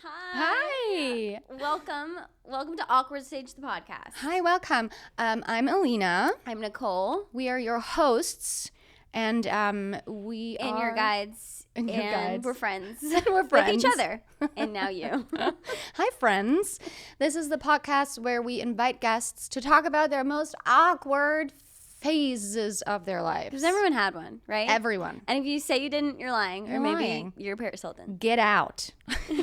Hi. Welcome to Awkward Stage, the podcast. Hi, welcome. I'm Alina. I'm Nicole. We are your hosts, and we and are your guides. And your guides. We're friends. And we're friends with each other. And now you. Hi, friends. This is the podcast where we invite guests to talk about their most awkward phases of their lives. Because everyone had one, right? Everyone. And if you say you didn't, you're lying. You're or maybe lying. you're Paris Hilton. Get out. She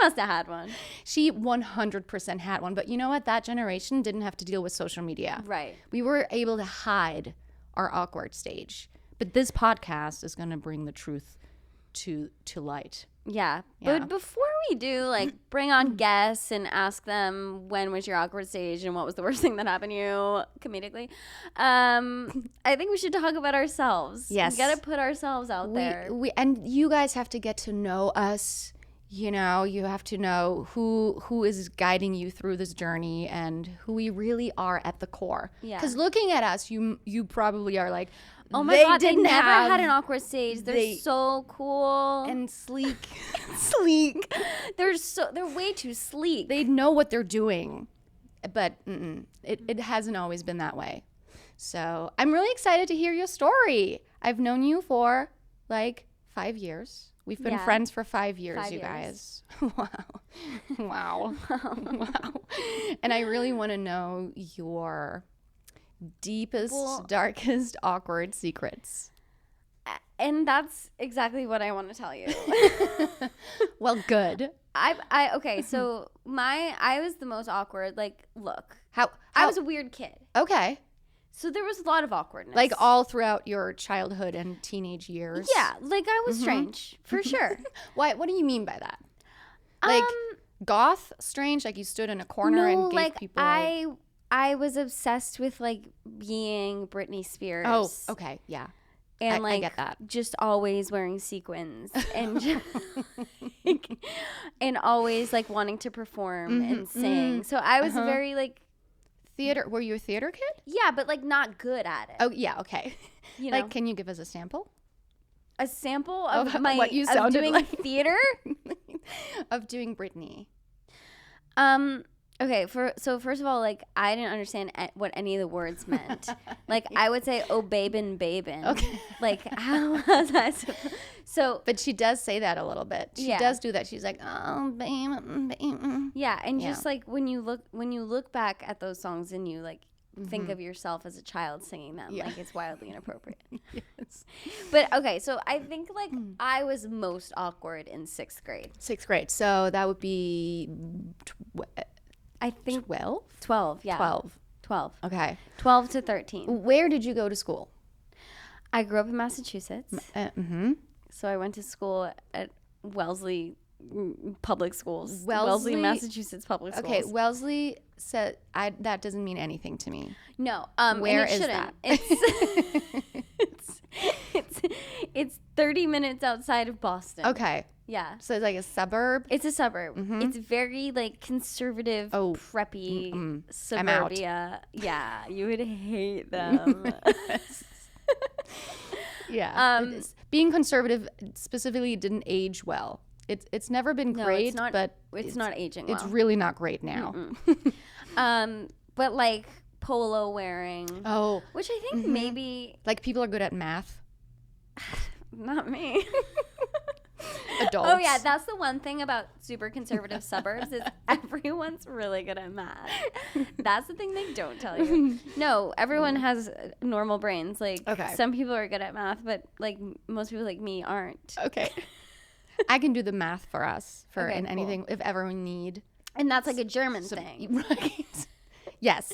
must have had one. She 100% had one. But you know what? That generation didn't have to deal with social media. Right. We were able to hide our awkward stage. But this podcast is going to bring the truth to light. Yeah. But before we do, bring on guests and ask them when was your awkward stage and what was the worst thing that happened to you comedically, I think we should talk about ourselves. Yes. We got to put ourselves out there. And you guys have to get to know us. You know, you have to know who is guiding you through this journey and who we really are at the core. Yeah. Because looking at us, you probably are like, oh my God, they never had an awkward stage. They're so cool. And sleek. They're way too sleek. They know what they're doing. But it hasn't always been that way. So I'm really excited to hear your story. I've known you for 5 years. We've been friends for 5 years, 5 you years. guys. Wow. And I really want to know your deepest, darkest, awkward secrets. And that's exactly what I want to tell you. Well, good. Okay, so I was the most awkward. Look, How I was a weird kid. Okay. So there was a lot of awkwardness. All throughout your childhood and teenage years. Yeah, I was strange, for sure. What do you mean by that? Goth strange? You stood in a corner and gave people I was obsessed with being Britney Spears. Oh, okay, yeah. And I get that. Just always wearing sequins and and always wanting to perform and sing. So I was very theater. Were you a theater kid? Yeah, but not good at it. Oh, yeah, okay. You know, can you give us a sample? A sample of what you sounded doing like. Theater? Of doing Britney. Okay, so first of all, I didn't understand what any of the words meant. I would say, oh, babin'. Okay. How was that? So, but she does say that a little bit. She does do that. She's like, oh, babe. Yeah, and just when you look back at those songs and you think of yourself as a child singing them, it's wildly inappropriate. Yes. But okay, so I think I was most awkward in 6th grade. 6th grade. So that would be I think 12, yeah. 12. Okay. 12 to 13. Where did you go to school? I grew up in Massachusetts. So I went to school at Wellesley Public Schools. Wellesley, Massachusetts Public Schools. Okay, Wellesley said that doesn't mean anything to me. No. Where is that? It's 30 minutes outside of Boston. Okay. Yeah. So it's a suburb? It's a suburb. It's very conservative, preppy suburbia. Yeah, you would hate them. Yeah. Being conservative specifically didn't age well. It's never been great, but it's not aging well. It's really not great now. But polo wearing. Oh. Which I think maybe people are good at math. Not me. Adults. Oh yeah, that's the one thing about super conservative suburbs is everyone's really good at math. That's the thing they don't tell you. No, everyone has normal brains. Some people are good at math, but most people like me aren't. Okay. I can do the math for us in anything cool. if ever we need. And that's a German thing. Right. Yes.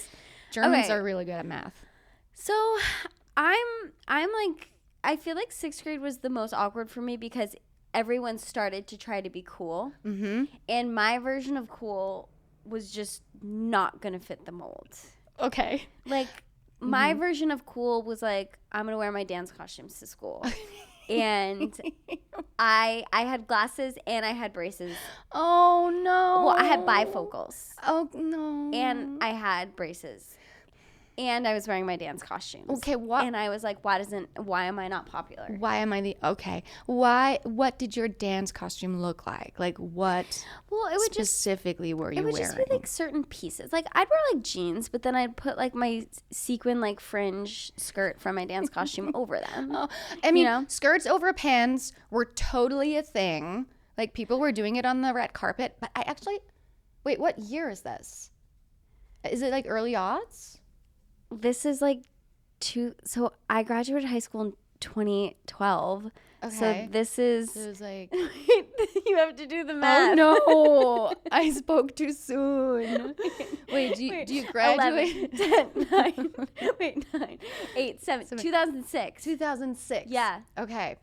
Germans are really good at math. So I'm I feel 6th grade was the most awkward for me because everyone started to try to be cool. And my version of cool was just not going to fit the mold. Okay. My version of cool was I'm going to wear my dance costumes to school. And I had glasses and I had braces. Oh, no. Well, I had bifocals. Oh, no. And I had braces. And I was wearing my dance costumes. Okay, what? And I was like, why am I not popular? Why am I what did your dance costume look like? Like what specifically were you wearing? It would just be like certain pieces. Like I'd wear like jeans, but then I'd put like my sequin like fringe skirt from my dance costume over them. Oh, I mean, skirts over pants were totally a thing. Like people were doing it on the red carpet, but I actually, wait, what year is this? Is it like early aughts? This is like so I graduated high school in 2012. Okay. So this is. It was like. You have to do the math. Oh no! I spoke too soon. Wait, do you graduate? 11, 10, 9, 9, 8, 7, 2006. 2006. Yeah. Okay.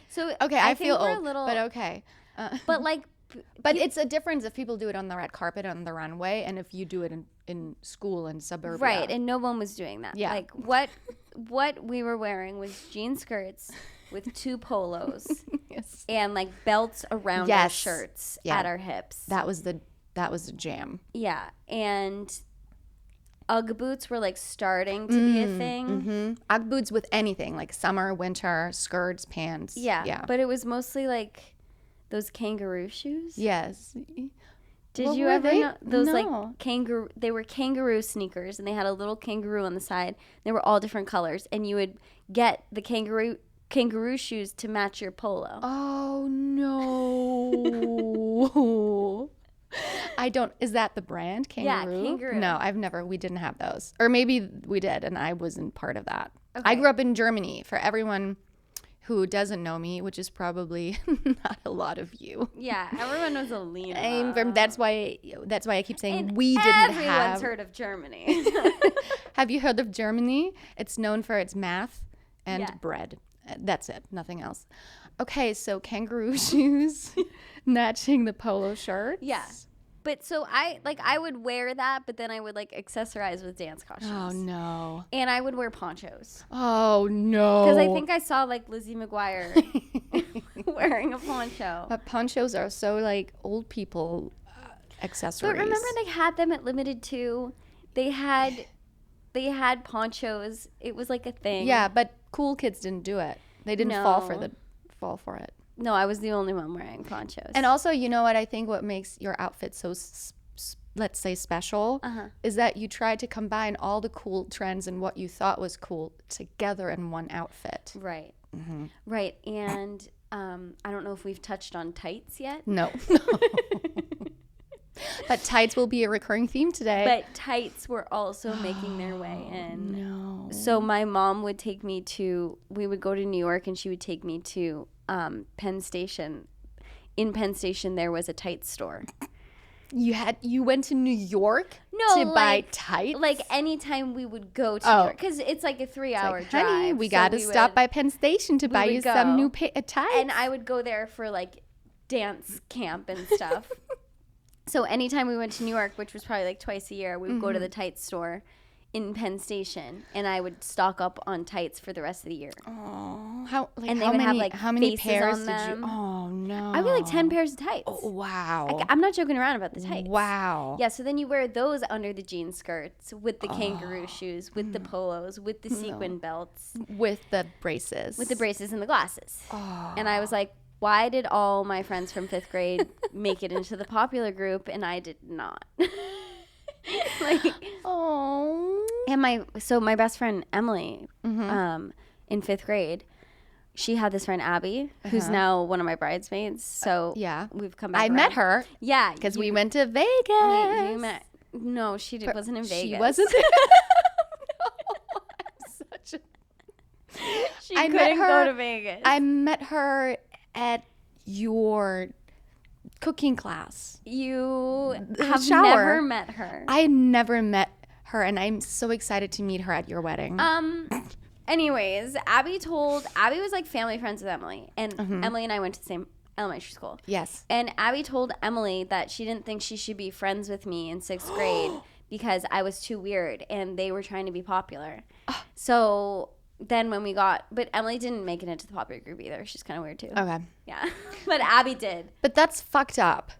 So I feel we're old, a little, but okay. But like. But it's a difference if people do it on the red carpet on the runway and if you do it in school in suburbia. Right, and no one was doing that. Yeah. Like what we were wearing was jean skirts with 2 polos yes. and like belts around our shirts at our hips. That was the jam. Yeah, and Ugg boots were like starting to be a thing. Mm-hmm. Ugg boots with anything like summer, winter, skirts, pants. Yeah. But it was mostly like those kangaroo shoes? Yes. Did you ever know those like kangaroo? They were kangaroo sneakers, and they had a little kangaroo on the side. They were all different colors, and you would get the kangaroo shoes to match your polo. Oh no! I don't. Is that the brand Kangaroo? Yeah, Kangaroo. No, we didn't have those, or maybe we did, and I wasn't part of that. Okay. I grew up in Germany. For everyone who doesn't know me, which is probably not a lot of you. Yeah, everyone knows Alina. That's why I keep saying we didn't have. Everyone's heard of Germany. Have you heard of Germany? It's known for its math and bread. That's it, nothing else. Okay, so kangaroo shoes matching the polo shirts. Yeah. But so I would wear that, but then I would like accessorize with dance costumes. Oh no. And I would wear ponchos. Oh no. Because I think I saw like Lizzie McGuire wearing a poncho. But ponchos are so like old people accessories. But remember they had them at Limited too. They had ponchos. It was like a thing. Yeah, but cool kids didn't do it. They didn't fall for it. No, I was the only one wearing ponchos. And also, you know what? I think what makes your outfit so, let's say, special is that you tried to combine all the cool trends and what you thought was cool together in one outfit. Right. Mm-hmm. Right. And I don't know if we've touched on tights yet. No. But tights will be a recurring theme today. But tights were also making their way in. No. So my mom would take me we would go to New York and she would take me to Penn Station. In Penn Station, there was a tights store. You went to New York to buy tights? Like anytime we would go to New York, because it's like a 3-hour drive. Honey, we got to stop by Penn Station to buy you some new tights. And I would go there for like dance camp and stuff. So anytime we went to New York, which was probably like twice a year, we would go to the tights store in Penn Station, and I would stock up on tights for the rest of the year. Oh, how many pairs did you? Oh no! I would like 10 pairs of tights. Oh, wow! I'm not joking around about the tights. Wow! Yeah, so then you wear those under the jean skirts with the kangaroo shoes, with the polos, with the sequin belts, with the braces, and the glasses. Oh. And I was like, why did all my friends from 5th grade make it into the popular group and I did not? And my best friend Emily, in 5th grade, she had this friend Abby, who's now one of my bridesmaids. So we've come back. I met her. Yeah, because we went to Vegas. You met? No, she wasn't in Vegas. She wasn't. No, I'm such a. She couldn't go to Vegas. I met her at your cooking class. You have never met her. I never met her, and I'm so excited to meet her at your wedding. Anyways, Abby was like family friends with Emily, and Emily and I went to the same elementary school. Yes. And Abby told Emily that she didn't think she should be friends with me in 6th grade because I was too weird, and they were trying to be popular. So then but Emily didn't make it into the popular group either. She's kind of weird too. Okay. Yeah. But Abby did. But that's fucked up.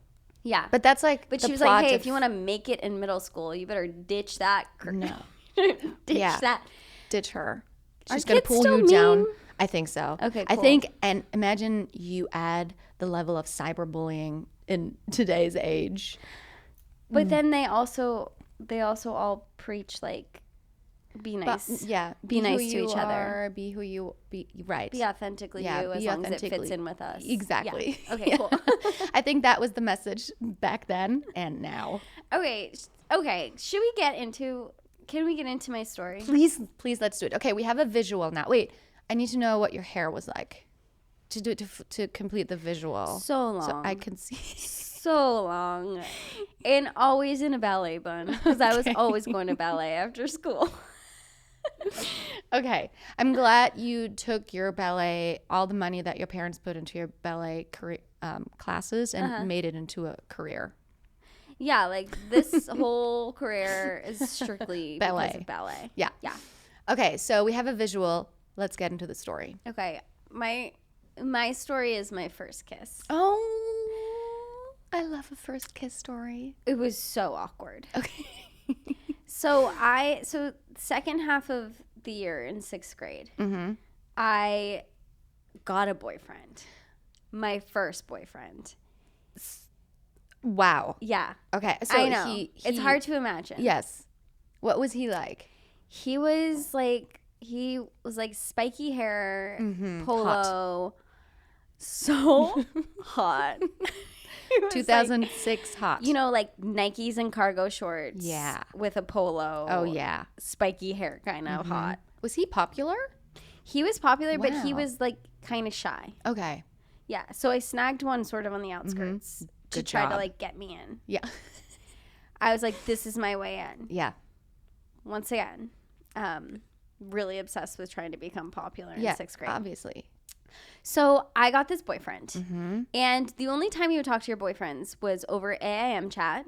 Yeah. But that's like But she was like, hey, if you want to make it in middle school, you better ditch that. No. Ditch that. Ditch her. She's Are going to kids pull still you down. mean? I think so. Okay, I cool. think, and imagine you add the level of cyberbullying in today's age. But then they also all preach like, be nice. But, be nice to each other. Be who you be. Right. Be authentically you, as long as it fits in with us. Exactly. Yeah. Okay, cool. I think that was the message back then and now. Okay. Should we get into? Can we get into my story? Please, let's do it. Okay, we have a visual now. Wait, I need to know what your hair was like to do it to complete the visual. So long. So I can see. So long, and always in a ballet bun because I was always going to ballet after school. Okay, I'm glad you took your ballet, all the money that your parents put into your ballet career, classes, and made it into a career. Yeah, like this whole career is strictly ballet. Because of ballet. Yeah. Okay, so we have a visual. Let's get into the story. Okay, my story is my first kiss. Oh, I love a first kiss story. It was so awkward. Okay. So second half of the year in 6th grade, I got a boyfriend. My first boyfriend. Wow. Yeah. Okay. So I know. It's hard to imagine. Yes. What was he like? He was like spiky hair, polo. Hot. So hot. 2006 hot. You know, like Nikes and cargo shorts. Yeah. With a polo. Oh, yeah. Spiky hair, kind of hot. Was he popular? He was popular, but he Wow. was like kind of shy. Okay. Yeah. So I snagged one sort of on the outskirts to Good try job. to like get me in. Yeah. I was like, this is my way in. Yeah. Once again, really obsessed with trying to become popular in 6th grade. Obviously. So I got this boyfriend, and the only time you would talk to your boyfriends was over AIM chat,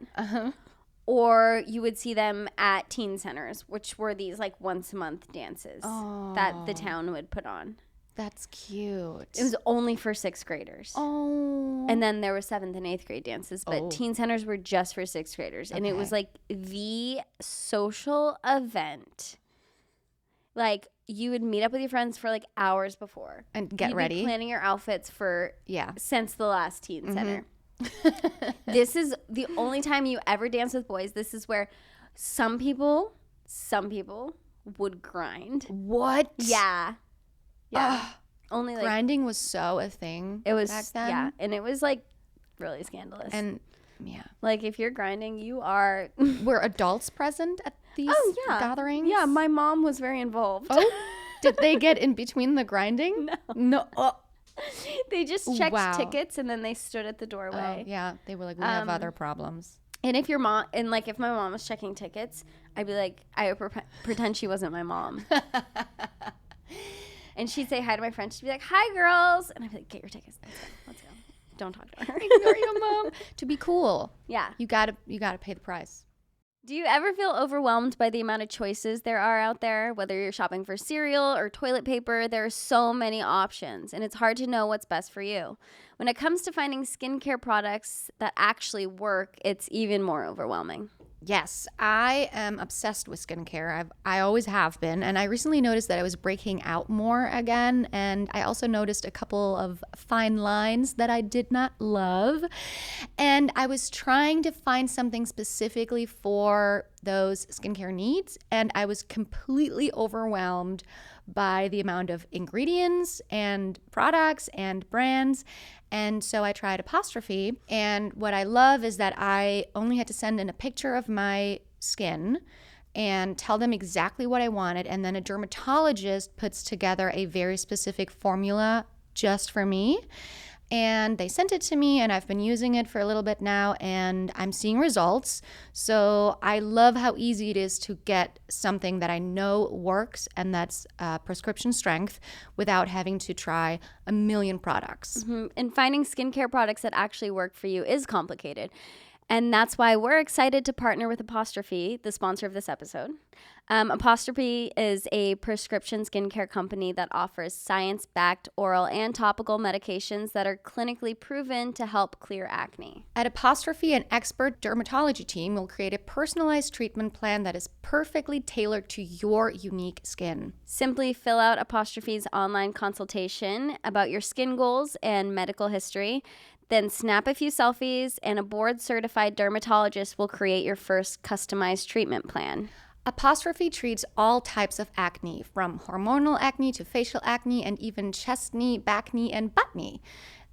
or you would see them at teen centers, which were these like once a month dances that the town would put on. That's cute. It was only for 6th graders. Oh. And then there were 7th and 8th grade dances, but teen centers were just for 6th graders. And it was like the social event. Like, you would meet up with your friends for like hours before. And get ready. You'd be planning your outfits for since the last teen center. This is the only time you ever dance with boys. This is where some people would grind. What? Yeah. Yeah. Only like grinding was so a thing. It was back then. Yeah, and it was like really scandalous. And yeah, like if you're grinding, you are. Were adults present at these gatherings? Yeah, my mom was very involved. Oh, did they get in between the grinding? No. Oh. They just checked tickets and then they stood at the doorway. Yeah, they were like, we have other problems. And if your mom, and like if my mom was checking tickets, I'd be like, I would pretend she wasn't my mom. And she'd say hi to my friend. She'd be like, hi, girls. And I'd be like, get your tickets. Let's go. Don't talk to her. Ignore your mom. To be cool. Yeah. You gotta pay the price. Do you ever feel overwhelmed by the amount of choices there are out there? Whether you're shopping for cereal or toilet paper, there are so many options, and it's hard to know what's best for you. When it comes to finding skincare products that actually work, it's even more overwhelming. Yes, I am obsessed with skincare. I always have been. And I recently noticed that I was breaking out more again. And I also noticed a couple of fine lines that I did not love. And I was trying to find something specifically for those skincare needs. And I was completely overwhelmed by the amount of ingredients and products and brands. And so I tried Apostrophe. And what I love is that I only had to send in a picture of my skin and tell them exactly what I wanted. And then a dermatologist puts together a very specific formula just for me. And they sent it to me, and I've been using it for a little bit now, and I'm seeing results. So I love how easy it is to get something that I know works and that's prescription strength without having to try a million products. And finding skincare products that actually work for you is complicated. And that's why we're excited to partner with Apostrophe, the sponsor of this episode. Apostrophe is a prescription skincare company that offers science-backed oral and topical medications that are clinically proven to help clear acne. At Apostrophe, an expert dermatology team will create a personalized treatment plan that is perfectly tailored to your unique skin. Simply fill out Apostrophe's online consultation about your skin goals and medical history. Then snap a few selfies, and a board-certified dermatologist will create your first customized treatment plan. Apostrophe treats all types of acne, from hormonal acne to facial acne and even chest knee, back knee, and butt knee.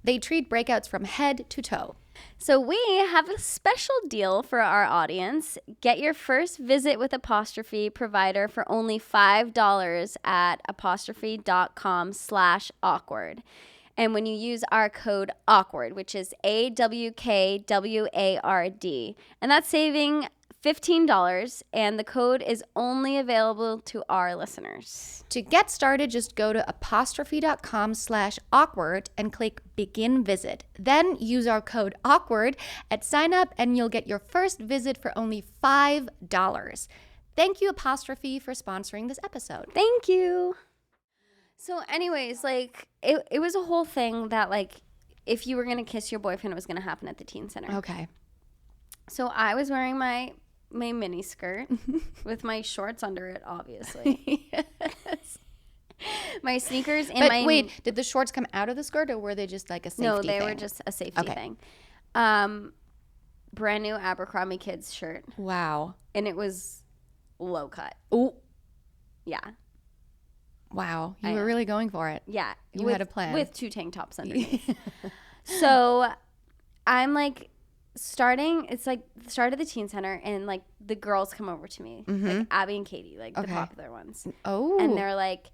They treat breakouts from head to toe. So we have a special deal for our audience. Get your first visit with Apostrophe provider for only $5 at apostrophe.com/awkward. And when you use our code AWKWARD, which is AWKWARD, and that's saving $15, and the code is only available to our listeners. To get started, just go to apostrophe.com/awkward and click begin visit. Then use our code awkward at sign up and you'll get your first visit for only $5. Thank you, Apostrophe, for sponsoring this episode. Thank you. So anyways, like it was a whole thing that like if you were going to kiss your boyfriend, it was going to happen at the teen center. Okay. So I was wearing my mini skirt with my shorts under it, obviously. Yes. My sneakers and my... Wait, did the shorts come out of the skirt or were they just like a safety thing? No, they were just a safety thing. Brand new Abercrombie Kids shirt. Wow. And it was low cut. Ooh. Yeah. Wow. You were really going for it. Yeah. You had a plan. With 2 tank tops underneath. So I'm like... it's like the start of the teen center and like the girls come over to me, like Abby and Katie, like the popular ones. Oh. And they're like,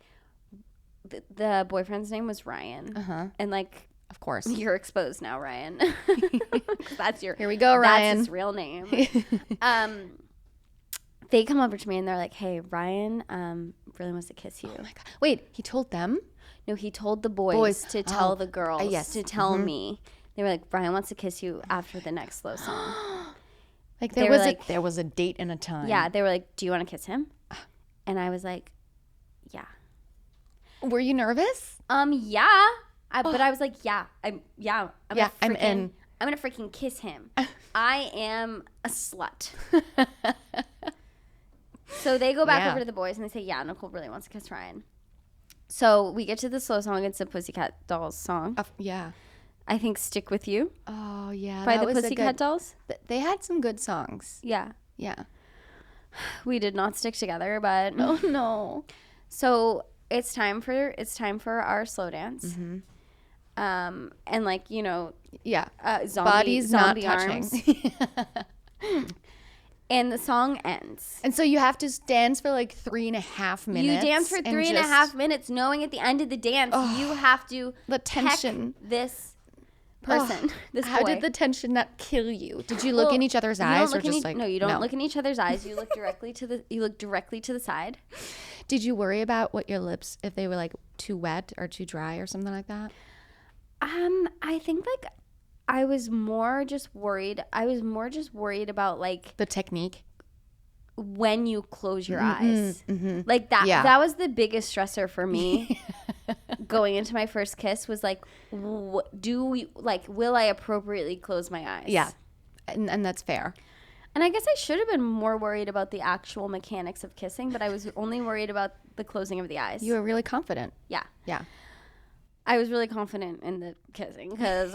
the boyfriend's name was Ryan. And like, of course, you're exposed now, Ryan. That's your, here we go, Ryan. That's his real name. They come over to me and they're like, hey, Ryan really wants to kiss you. Oh my God. Wait, he told them? No, he told the boys to tell the girls to tell me. They were like, Brian wants to kiss you after the next slow song. Like there was a date and a time. Yeah, they were like, do you want to kiss him? And I was like, yeah. Were you nervous? Yeah. But I was like, I'm in. I'm gonna freaking kiss him. I am a slut. So they go back over to the boys and they say, yeah, Nicole really wants to kiss Ryan. So we get to the slow song. It's a Pussycat Dolls song. Yeah. I think Stick With You. Oh, yeah. By the Pussycat Dolls. They had some good songs. Yeah. Yeah. We did not stick together, but... Oh, no. So it's time for our slow dance. And like, you know... Yeah. Bodies zombie not arms. touching. And the song ends. And so you have to dance for like 3.5 minutes. You dance for 3.5 minutes, knowing at the end of the dance, you have to the tension. This person, this boy. How did the tension not kill you? Did you look in each other's eyes, or just like no? You don't look in each other's eyes. You look directly to the side. Did you worry about what your lips, if they were like too wet or too dry or something like that? I think like I was more just worried about like the technique. When you close your eyes, like that. Yeah. That was the biggest stressor for me. Going into my first kiss was like, will I appropriately close my eyes? Yeah, and that's fair. And I guess I should have been more worried about the actual mechanics of kissing, but I was only worried about the closing of the eyes. You were really confident. Yeah. Yeah. I was really confident in the kissing because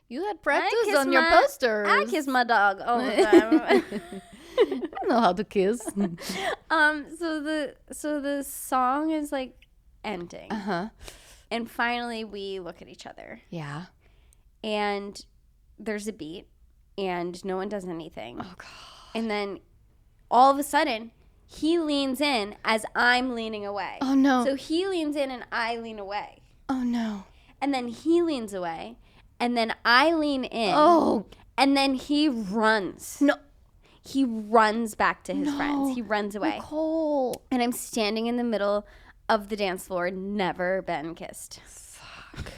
you had practice on your posters. I kiss my dog all the time. I know how to kiss. So the song is like ending. And finally we look at each other. Yeah. And there's a beat and no one does anything. Oh God. And then all of a sudden he leans in as I'm leaning away. Oh no. So he leans in and I lean away. Oh no. And then he leans away and then I lean in. Oh. And then he runs. No. He runs back to his friends. He runs away. Nicole. And I'm standing in the middle of the dance floor, never been kissed. Fuck.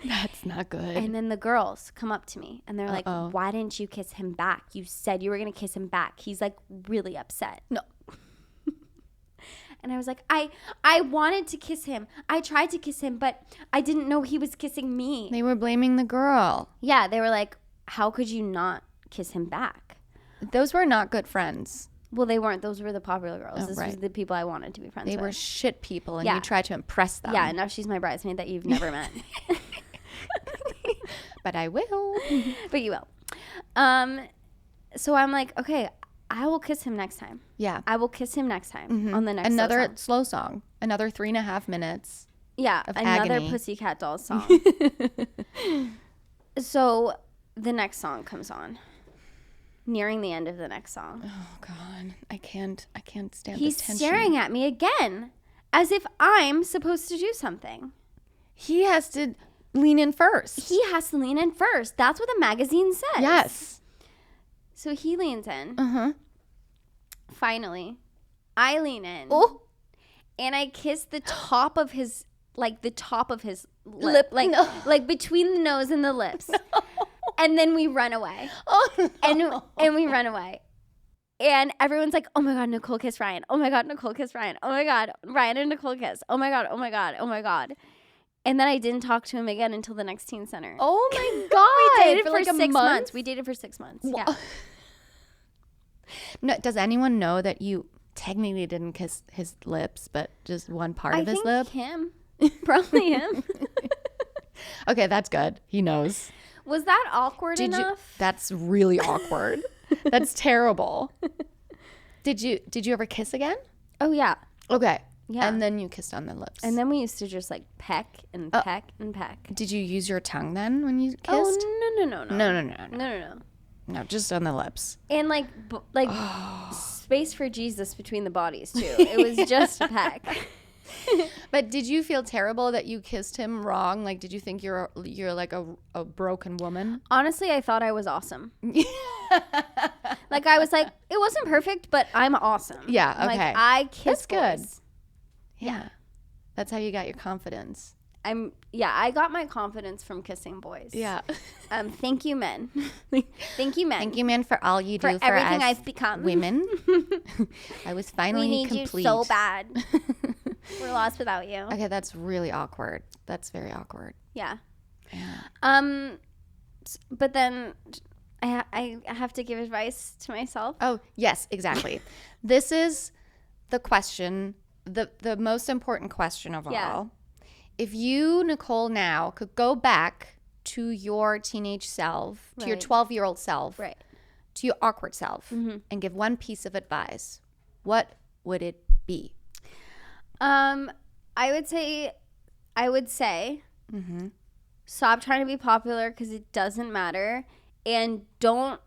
That's not good. And then the girls come up to me and they're like, why didn't you kiss him back? You said you were going to kiss him back. He's like really upset. No. And I was like, I wanted to kiss him. I tried to kiss him, but I didn't know he was kissing me. They were blaming the girl. Yeah, they were like, how could you not kiss him back? Those were not good friends. Well, they weren't. Those were the popular girls. Oh, this right. was the people I wanted to be friends with. They were shit people, and Yeah. you tried to impress them. Yeah, and now she's my bridesmaid that you've never met. But I will. But you will. So I'm like, okay, I will kiss him next time. Yeah. I will kiss him next time on the next Another slow song. Another 3.5 minutes. Yeah, of another agony. Pussycat Dolls song. So the next song comes on. Nearing the end of the next song. Oh God, I can't stand He's this tension. staring at me again, as if I'm supposed to do something. He has to lean in first. He has to lean in first. That's what the magazine says. Yes. So he leans in. Uh-huh. Finally, I lean in. Oh. And I kiss the top of his lip. Like between the nose and the lips. No. And then we run away. Oh, no. And we run away. And everyone's like, oh my God, Nicole kissed Ryan. Oh my God, Nicole kissed Ryan. Oh my God, Ryan and Nicole kissed. Oh my God, oh my God, oh my God. And then I didn't talk to him again until the next teen center. Oh my God. We dated for like 6 months. We dated for 6 months. Wha- Yeah. No, does anyone know that you technically didn't kiss his lips, but just one part of his lip? Him. Probably him. Okay, that's good. He knows. Was that awkward enough? That's really awkward. That's terrible. Did you ever kiss again? Oh, yeah. Okay. Yeah. And then you kissed on the lips. And then we used to just like peck and peck and peck. Did you use your tongue then when you kissed? Oh, no. No, No, just on the lips. And like space for Jesus between the bodies too. It was just a peck. But did you feel terrible that you kissed him wrong? Like, did you think you're like a broken woman? Honestly, I thought I was awesome. Like I was like, it wasn't perfect, but I'm awesome. Yeah, okay. Like I kiss That's boys. good. Yeah. That's how you got your confidence. I got my confidence from kissing boys. Yeah. Thank you, men. Thank you, men. Thank you, man, for all you do for everything us I've become. women. I was finally we need complete. you so bad. We're lost without you. Okay, that's really awkward. That's very awkward. Yeah. Yeah. But then I have to give advice to myself. Oh, yes, exactly. This is the question, the most important question of all. If you, Nicole, now could go back to your teenage self, to your 12-year-old self, to your awkward self, and give one piece of advice, what would it be? I would say, stop trying to be popular because it doesn't matter, and don't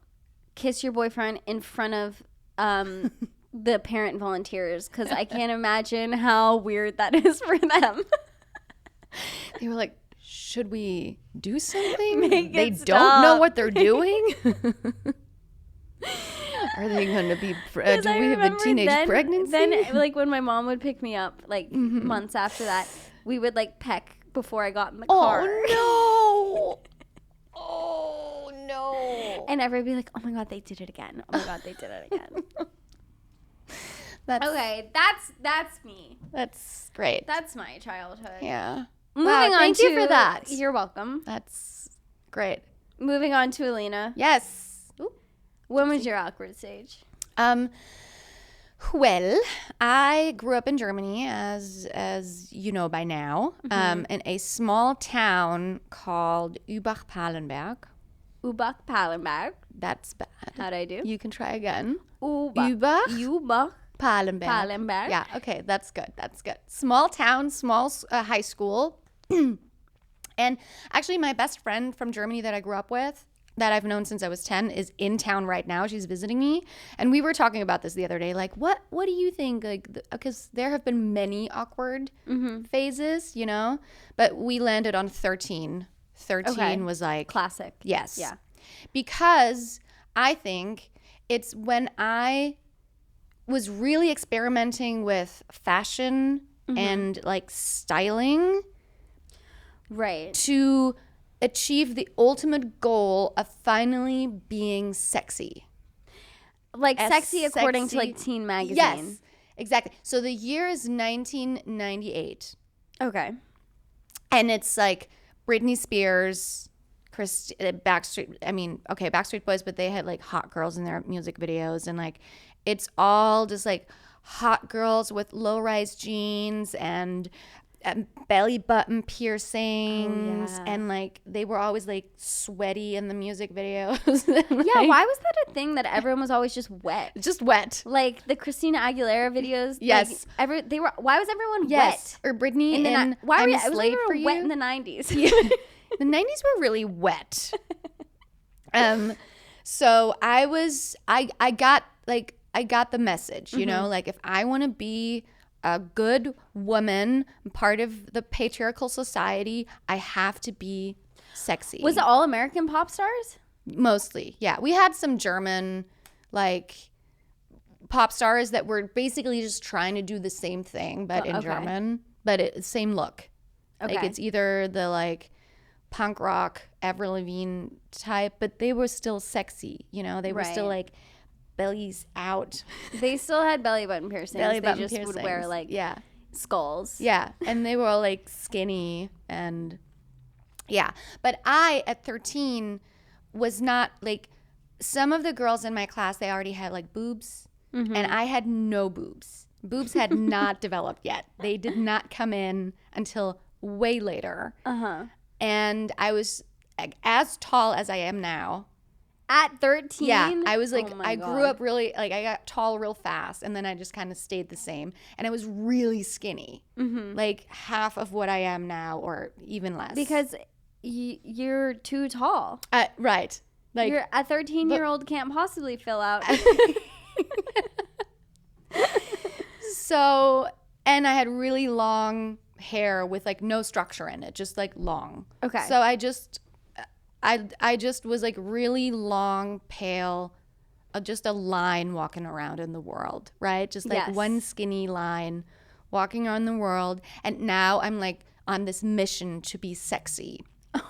kiss your boyfriend in front of the parent volunteers because I can't imagine how weird that is for them. They were like, should we do something? They don't know what they're doing? Are they going to be, do we have a teenage pregnancy? Then, like, when my mom would pick me up, like, months after that, we would, like, peck before I got in the car. Oh, no. Oh, no. And everybody would be like, oh, my God, they did it again. Oh, my God, they did it again. Okay, that's me. That's great. That's my childhood. Yeah. Moving on thank you for that. You're welcome. That's great. Moving on to Alina. Yes. Ooh. When was your awkward stage? Well, I grew up in Germany, as you know by now, in a small town called Übach-Palenberg. Übach-Palenberg. That's bad. How'd I do? You can try again. Übach-Palenberg. Palenberg. Yeah, okay, that's good. That's good. Small town, small high school. And actually, my best friend from Germany that I grew up with, that I've known since I was 10, is in town right now. She's visiting me. And we were talking about this the other day. Like, what do you think? Like, because there have been many awkward phases, you know? But we landed on 13. 13 was like... Classic. Yes. Yeah. Because I think it's when I was really experimenting with fashion and, like, styling... Right. To achieve the ultimate goal of finally being sexy. Like sexy according to like Teen Magazine. Yes. Exactly. So the year is 1998. Okay. And it's like Britney Spears, Backstreet Boys, but they had like hot girls in their music videos. And like, it's all just like hot girls with low-rise jeans and belly button piercings. Oh, yeah. And like, they were always like sweaty in the music videos. Yeah, why was that a thing that everyone was always just wet? Just wet. Like the Christina Aguilera videos. Yes. Like, why was everyone Yes. wet? Or Britney in I'm a a Slave for You. wet in the 90s. Yeah. The 90s were really wet. So I got the message, you know, like if I want to be a good woman, part of the patriarchal society, I have to be sexy. Was it all American pop stars? Mostly, yeah. We had some German, like, pop stars that were basically just trying to do the same thing, but in German, but same look. Okay. Like, it's either the, like, punk rock, Avril Lavigne type, but they were still sexy, you know? They were still, like, bellies out. They still had belly button piercings. They just would wear, like, skulls. Yeah, and they were all, like, skinny and, yeah. But I, at 13, was not, like, some of the girls in my class, they already had, like, boobs, and I had no boobs. Boobs had not developed yet. They did not come in until way later. And I was as tall as I am now. At 13? Yeah, I was like, I grew up really, like, I got tall real fast, and then I just kind of stayed the same. And I was really skinny, like half of what I am now, or even less. Because you're too tall. Right. Like, a 13-year-old can't possibly fill out. So, and I had really long hair with like no structure in it, just like long. Okay. So I just was like really long, pale, just a line walking around in the world, right? Just like one skinny line walking around the world. And now I'm like on this mission to be sexy.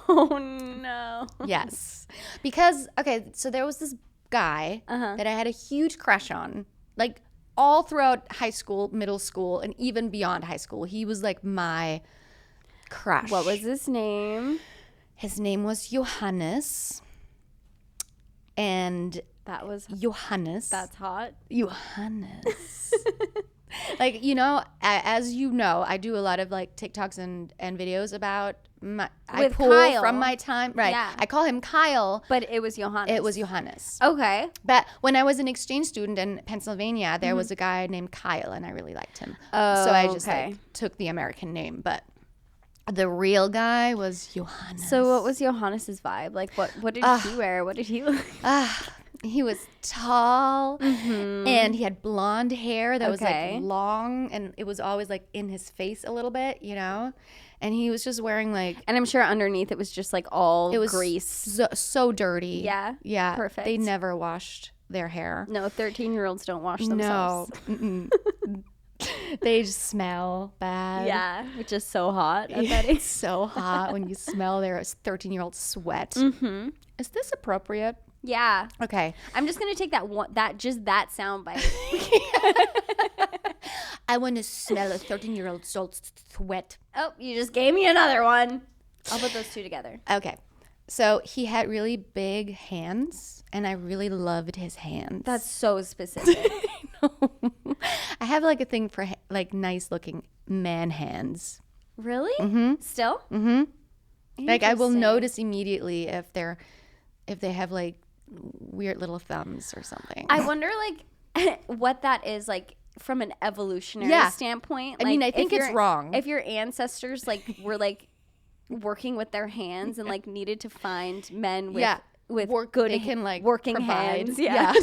Oh no. Yes. Because, okay, so there was this guy that I had a huge crush on, like all throughout high school, middle school, and even beyond high school. He was like my crush. What was his name? His name was Johannes. And that was Johannes. That's hot. Johannes. Like, you know, as you know, I do a lot of like TikToks and videos about I pull Kyle. From my time. Right. Yeah. I call him Kyle. But it was Johannes. It was Johannes. Okay. But when I was an exchange student in Pennsylvania, there was a guy named Kyle, and I really liked him. Oh, so I just like took the American name. But the real guy was Johannes. So what was Johannes's vibe? Like, what did he wear? What did he look like? He was tall, and he had blonde hair that was like long, and it was always like in his face a little bit, you know? And he was just wearing like... And I'm sure underneath it was just like all grease. So dirty. Yeah? Yeah. Perfect. They never washed their hair. No, 13-year-olds don't wash themselves. No. They just smell bad. Yeah, which is so hot. It's so hot when you smell their 13-year-old sweat. Is this appropriate? Yeah. Okay. I'm just gonna take that sound bite. I want to smell a 13-year-old sweat. Oh, you just gave me another one. I'll put those two together. Okay. So he had really big hands, and I really loved his hands. That's so specific. I have like a thing for like nice looking man hands. Really? Still? Like I will notice immediately if they have like weird little thumbs or something. I wonder like what that is like from an evolutionary standpoint. I mean, I think it's wrong. If your ancestors like were like working with their hands and like needed to find men with good they can like working provide. hands. Yeah.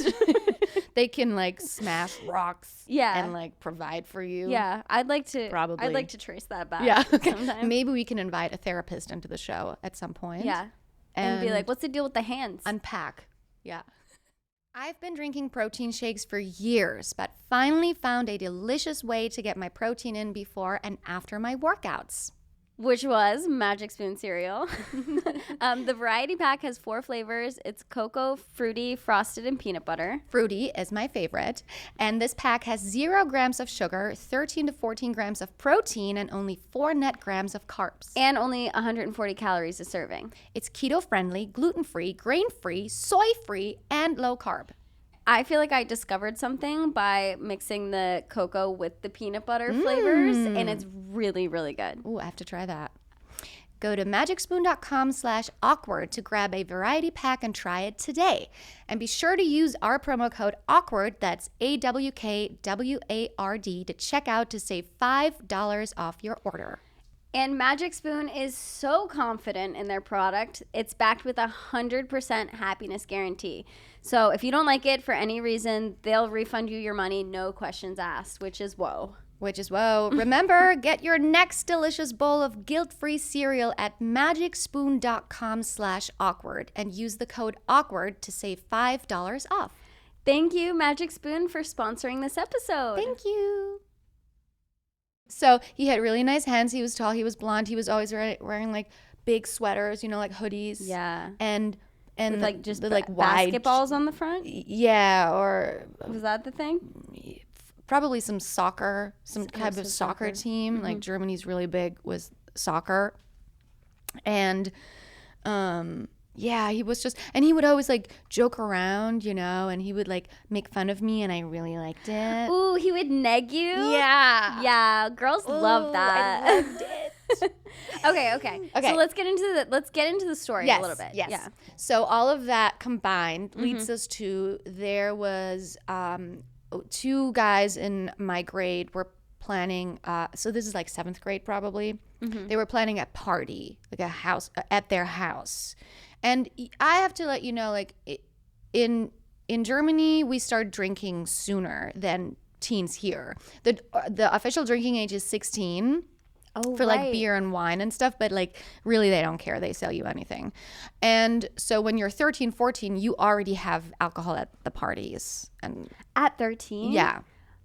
They can like smash rocks and like provide for you. Yeah. I'd like to trace that back. Yeah. Okay. Maybe we can invite a therapist into the show at some point. Yeah. And be like, what's the deal with the hands? Unpack. Yeah. I've been drinking protein shakes for years, but finally found a delicious way to get my protein in before and after my workouts. which was Magic Spoon cereal. The variety pack has 4 flavors. It's cocoa, fruity, frosted, and peanut butter. Fruity is my favorite. And this pack has 0 grams of sugar, 13 to 14 grams of protein, and only 4 net grams of carbs. And only 140 calories a serving. It's keto-friendly, gluten-free, grain-free, soy-free, and low carb. I feel like I discovered something by mixing the cocoa with the peanut butter flavors, and it's really, really good. Ooh, I have to try that. Go to magicspoon.com/awkward to grab a variety pack and try it today. And be sure to use our promo code AWKWARD, that's AWKWARD, to check out to save $5 off your order. And Magic Spoon is so confident in their product, it's backed with 100% happiness guarantee. So if you don't like it for any reason, they'll refund you your money, no questions asked, which is whoa. Remember, get your next delicious bowl of guilt-free cereal at magicspoon.com/awkward and use the code AWKWARD to save $5 off. Thank you, Magic Spoon, for sponsoring this episode. Thank you. So he had really nice hands. He was tall. He was blonde. He was always wearing like big sweaters, like hoodies. Yeah. And with like just the like wide basketballs on the front. Yeah, or was that the thing? Probably some soccer, some type of soccer team. Mm-hmm. Like Germany's really big with soccer, and yeah, he was just, and he would always like joke around, and he would like make fun of me, and I really liked it. Ooh, he would neg you? Yeah. Yeah, girls love that. I loved it. Okay. So let's get into the story a little bit. Yes. Yeah. So all of that combined leads us to, there was 2 guys in my grade were planning, so this is like 7th grade probably. They were planning a party, like at their house. And I have to let you know, like in Germany, we start drinking sooner than teens here. The official drinking age is 16 for like beer and wine and stuff, but like really they don't care. They sell you anything. And so when you're 13, 14, you already have alcohol at the parties. And at 13? Yeah.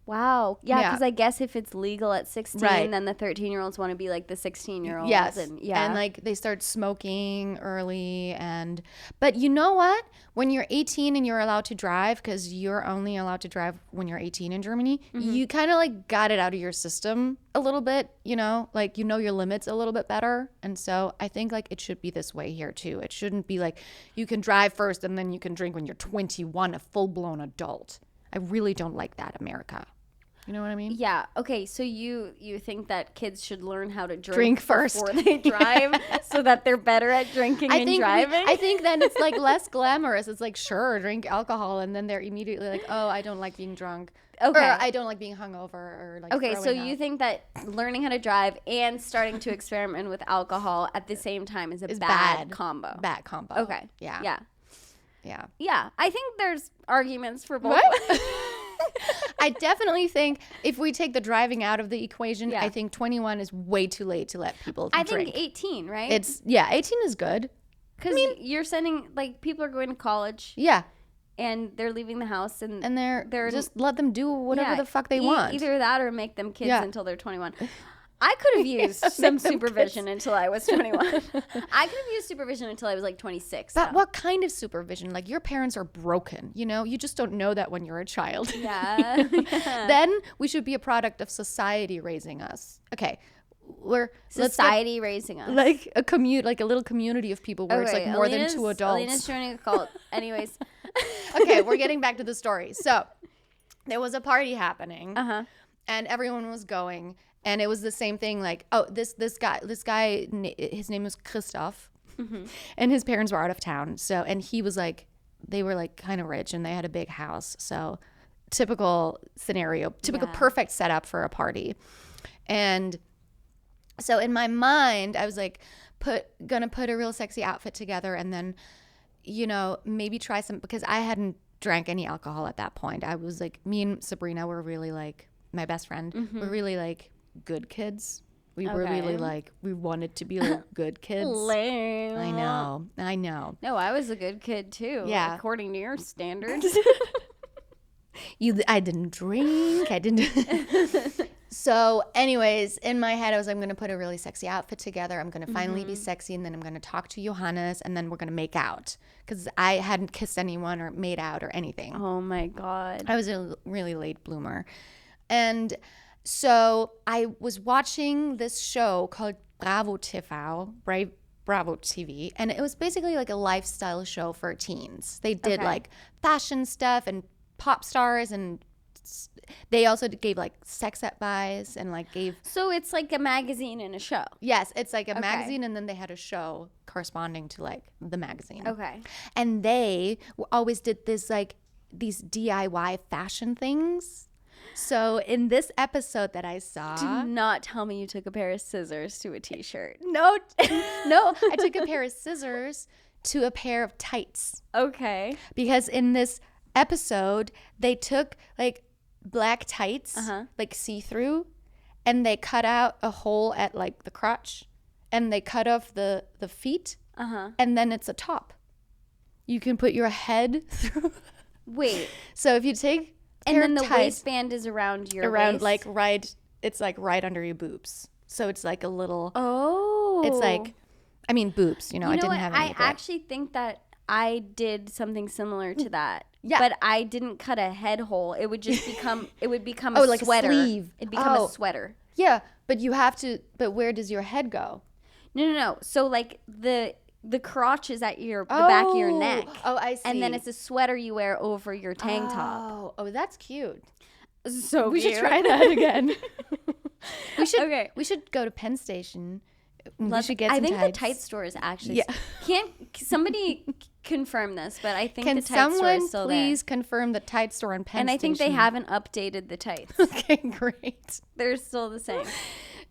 Wow. Yeah, because I guess if it's legal at 16, right, then the 13-year-olds want to be like the 16-year-olds. Yes. And like they start smoking early. But you know what? When you're 18 and you're allowed to drive, because you're only allowed to drive when you're 18 in Germany, you kind of like got it out of your system a little bit, like your limits a little bit better. And so I think like it should be this way here too. It shouldn't be like you can drive first and then you can drink when you're 21, a full-blown adult. I really don't like that, America. You know what I mean? Yeah. Okay. So you think that kids should learn how to drink first before they drive, so that they're better at drinking and driving? I think then it's like less glamorous. It's like, sure, drink alcohol, and then they're immediately like, oh, I don't like being drunk. Okay. Or I don't like being hungover, or like. Okay. So you think that learning how to drive and starting to experiment with alcohol at the same time is bad combo? Bad combo. Okay. Yeah. Yeah. Yeah. Yeah. I think there's arguments for both. What? I definitely think if we take the driving out of the equation, I think 21 is way too late to let people drink. I think 18, right? 18 is good. Because you're sending, like, people are going to college. Yeah. And they're leaving the house. And they're just let them do whatever the fuck they want. Either that or make them kids until they're 21. I could have used some supervision until I was 21. I could have used supervision until I was like 26. But what kind of supervision? Like, your parents are broken, you just don't know that when you're a child. Yeah. Then we should be a product of society raising us. Okay. Society raising us. Like like a little community of people where it's like more than 2 adults. Alina's joining a cult. Anyways. Okay, we're getting back to the story. So there was a party happening and everyone was going. And it was the same thing, like, oh, this guy, his name was Christoph, and his parents were out of town. So, and he was like, they were like kind of rich, and they had a big house. So, typical scenario, perfect setup for a party. And so, in my mind, I was like, gonna put a real sexy outfit together, and then, maybe try some, because I hadn't drank any alcohol at that point. I was like, me and Sabrina were really like, my best friend, were really like good kids. We were really like, we wanted to be like good kids. Lame. I know. No, I was a good kid too. Yeah. According to your standards. I didn't drink. So anyways, in my head, I was like, I'm going to put a really sexy outfit together. I'm going to finally be sexy. And then I'm going to talk to Johannes. And then we're going to make out. Because I hadn't kissed anyone or made out or anything. Oh, my God. I was a really late bloomer. And so I was watching this show called Bravo TV. And it was basically like a lifestyle show for teens. They did like fashion stuff and pop stars, and they also gave like sex advice and like gave. So it's like a magazine and a show. Yes, it's like a magazine, and then they had a show corresponding to like the magazine. Okay. And they always did this like these DIY fashion things. So in this episode that I saw, do not tell me you took a pair of scissors to a t-shirt. No, I took a pair of scissors to a pair of tights. Okay. Because in this episode, they took like black tights, like see-through, and they cut out a hole at like the crotch, and they cut off the feet, and then it's a top. You can put your head through. Wait. So if you take and then the waistband is around your waist? Like it's like right under your boobs. So it's like a little. Oh. It's like, I mean boobs. You know I didn't have any. I actually think that I did something similar to that. Yeah. But I didn't cut a head hole. It would just become. It would become a sweater. A sleeve. It'd become a sweater. Yeah, but you have to. But where does your head go? No. So like the crotch is at the back of your neck. Oh, I see. And then it's a sweater you wear over your tank top. Oh, that's cute. So we should try that again. We should go to Penn Station. We should get some I think tights. the tight store is actually can't somebody confirm this, but I think Can the tight store is still there. Someone please confirm the tight store in Penn Station? And I think they haven't updated the tights. Okay, great. They're still the same.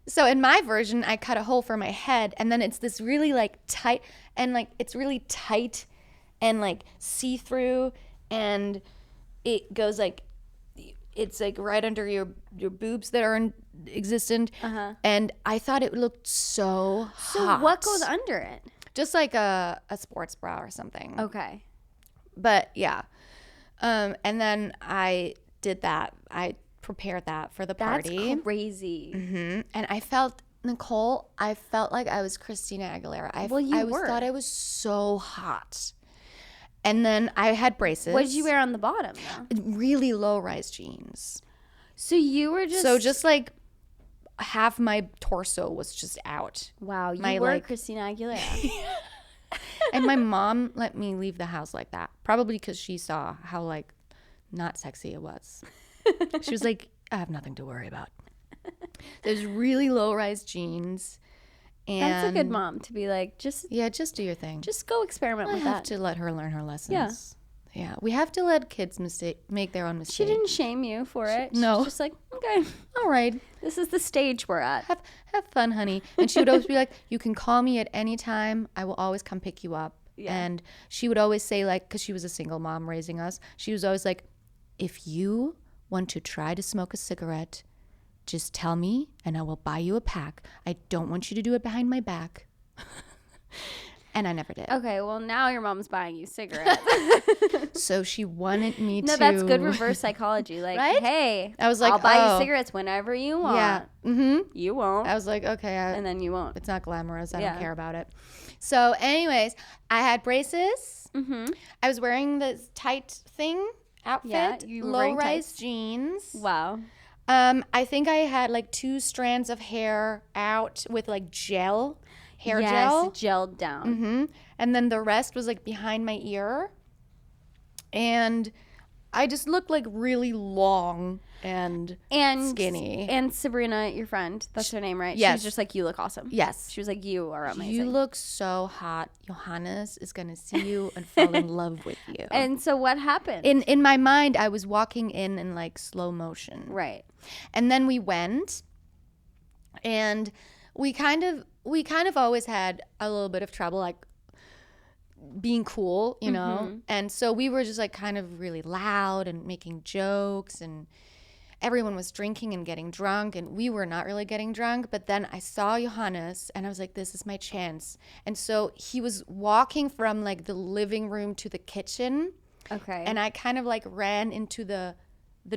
So in my version, I cut a hole for my head, and then it's this really like tight, and like it's really tight and like see-through, and it goes like, it's like right under your boobs that are existent. And I thought it looked so hot. So what goes under it? Just like a sports bra or something. Okay. But yeah. And then I did that. I prepared that for the party. That's crazy. And I felt, Nicole, I felt like I was Christina Aguilera. I thought I was so hot. And then I had braces. What did you wear on the bottom though? Really low-rise jeans. So you were just... So just like half my torso was just out. Wow, you were Christina Aguilera. And my mom let me leave the house like that. Probably because she saw how like not sexy it was. She was like, I have nothing to worry about. There's really low-rise jeans. And that's a good mom to be like, just do your thing. Just go experiment with that. I have to let her learn her lessons. Yeah. We have to let kids make their own mistakes. She didn't shame you for it. No. She's just like, okay, all right. This is the stage we're at. Have fun, honey. And she would always be like, you can call me at any time. I will always come pick you up. Yeah. And she would always say like, because she was a single mom raising us, she was always like, if you want to try to smoke a cigarette, just tell me and I will buy you a pack. I don't want you to do it behind my back. And I never did. Okay, well now your mom's buying you cigarettes. So she wanted me to. No, that's good reverse psychology. Like, right? Hey, I was like, I'll buy you cigarettes whenever you want. Yeah. You won't. I was like, okay. And then you won't. It's not glamorous. I don't care about it. So anyways, I had braces. I was wearing this tight thing outfit. Yeah, you were low-rise jeans. Wow. I think I had like 2 strands of hair out with like hair gel. Yes, gelled down. And then the rest was like behind my ear. And I just looked like really long and skinny. And Sabrina, your friend, that's her name, right? Yes. She was just like, you look awesome. Yes. She was like, you are amazing. You look so hot. Johannes is going to see you and fall in love with you. And so what happened? In my mind, I was walking in like slow motion. Right. And then we went, and we kind of always had a little bit of trouble, like being cool, you know? And so we were just like kind of really loud and making jokes, and everyone was drinking and getting drunk, and we were not really getting drunk. But then I saw Johannes and I was like, this is my chance. And so he was walking from like the living room to the kitchen. Okay. And I kind of like ran into the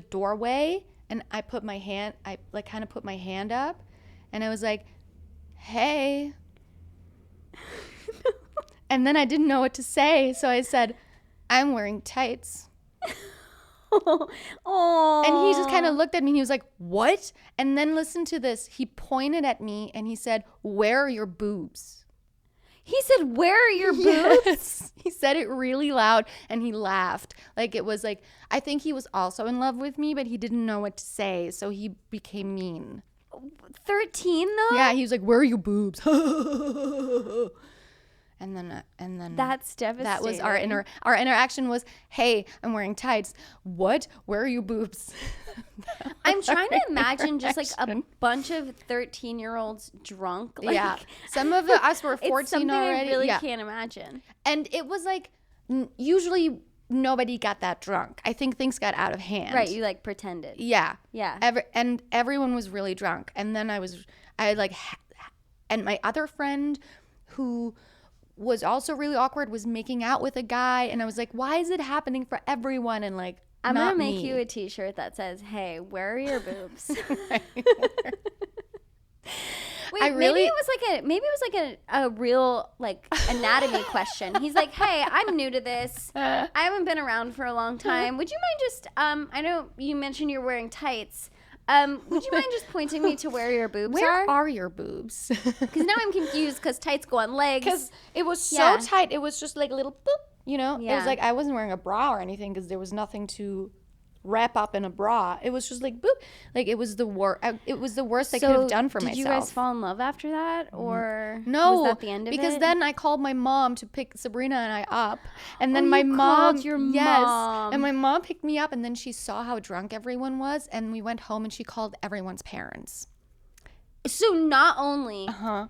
doorway, And I put my hand, I like kind of put my hand up, and I was like, hey. And then I didn't know what to say, so I said, I'm wearing tights. Oh. And he just kind of looked at me and he was like, what? And then listen to this. He pointed at me and he said, where are your boobs? He said, where are your boobs? Yes. He said it really loud and he laughed. Like it was like, I think he was also in love with me, but he didn't know what to say. So he became mean. 13 though? Yeah, he was like, where are your boobs? And then that's devastating. That was our interaction was, hey, I'm wearing tights. What? Where are your boobs? I'm trying to imagine just like a bunch of 13-year-olds drunk. Like, yeah. Some of us were 14 it's something already. I really can't imagine. And it was like, usually nobody got that drunk. I think things got out of hand. Right. You like pretended. Yeah. Yeah. And everyone was really drunk. And then and my other friend who was also really awkward was making out with a guy. And I was like, why is it happening for everyone? And like, I'm going to make me. you a t-shirt that says, hey, where are your boobs? Wait, maybe it was like a real like anatomy question. He's like, hey, I'm new to this. I haven't been around for a long time. Would you mind just, I know you mentioned you're wearing tights. Would you mind just pointing me to where your boobs are? Where are your boobs? Because now I'm confused because tights go on legs. Because it was so tight. It was just like a little boop, you know? Yeah. It was like I wasn't wearing a bra or anything because there was nothing to wrap up in a bra. It was just like boop. Like it was the worst. It was the worst I could have done for myself. Did you guys fall in love after that, or no? Was that the end of because it? then I called my mom to pick Sabrina and I up, and then Oh, my you mom, called your mom. and my mom picked me up, and then she saw how drunk everyone was, and we went home and she called everyone's parents. So not only Uh-huh.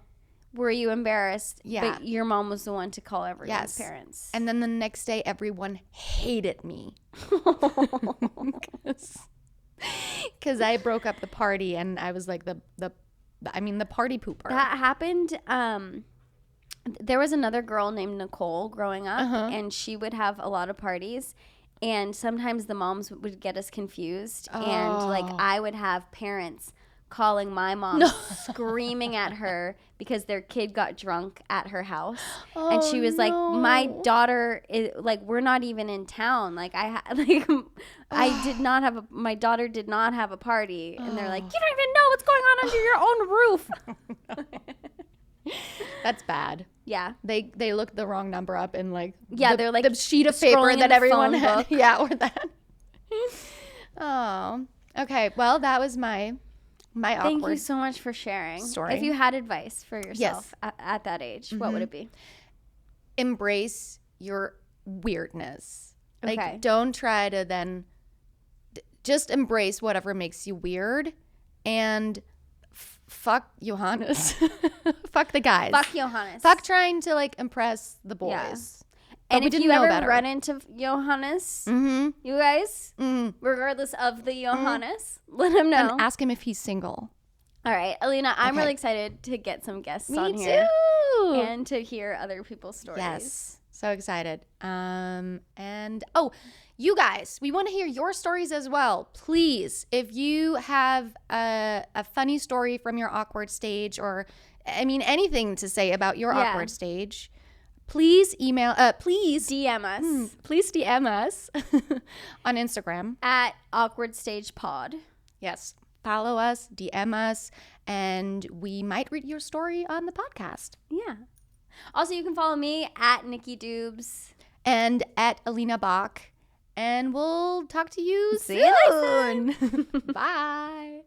were you embarrassed, Yeah. but your mom was the one to call everyone's parents. And then the next day, everyone hated me. Because I broke up the party and I was like the party pooper. That happened. There was another girl named Nicole growing up, and she would have a lot of parties. And sometimes the moms would get us confused. And like I would have parents calling my mom, screaming at her because their kid got drunk at her house. And she was like, my daughter is like, we're not even in town. Like I did not have my daughter did not have a party. And they're like, you don't even know what's going on under your own roof. That's bad. Yeah. They looked the wrong number up in like they're like the sheet of paper that everyone had. Book. Yeah, or that. Oh. Okay. Well, that was my awkward Thank you so much for sharing. Story. If you had advice for yourself at that age, what would it be? Embrace your weirdness. Like, Okay. don't try to then just embrace whatever makes you weird and fuck Johannes. Fuck the guys. Fuck Johannes. Fuck trying to like impress the boys. Yeah. But And we if didn't you know ever better. run into Johannes, Mm-hmm. you guys, regardless of the Johannes, let him know. And ask him if he's single. All right, Alina, I'm Okay. really excited to get some guests Me on too. here and to hear other people's stories. Yes. So excited. And you guys, we want to hear your stories as well. Please, if you have a funny story from your awkward stage or, I mean, anything to say about your awkward stage, please email, please DM us. Please DM us on Instagram. At Awkward Stage Pod. Yes. Follow us, DM us, and we might read your story on the podcast. Yeah. Also, you can follow me at Nikki Doobs. And at Alina Bach. And we'll talk to you See you next soon. Bye.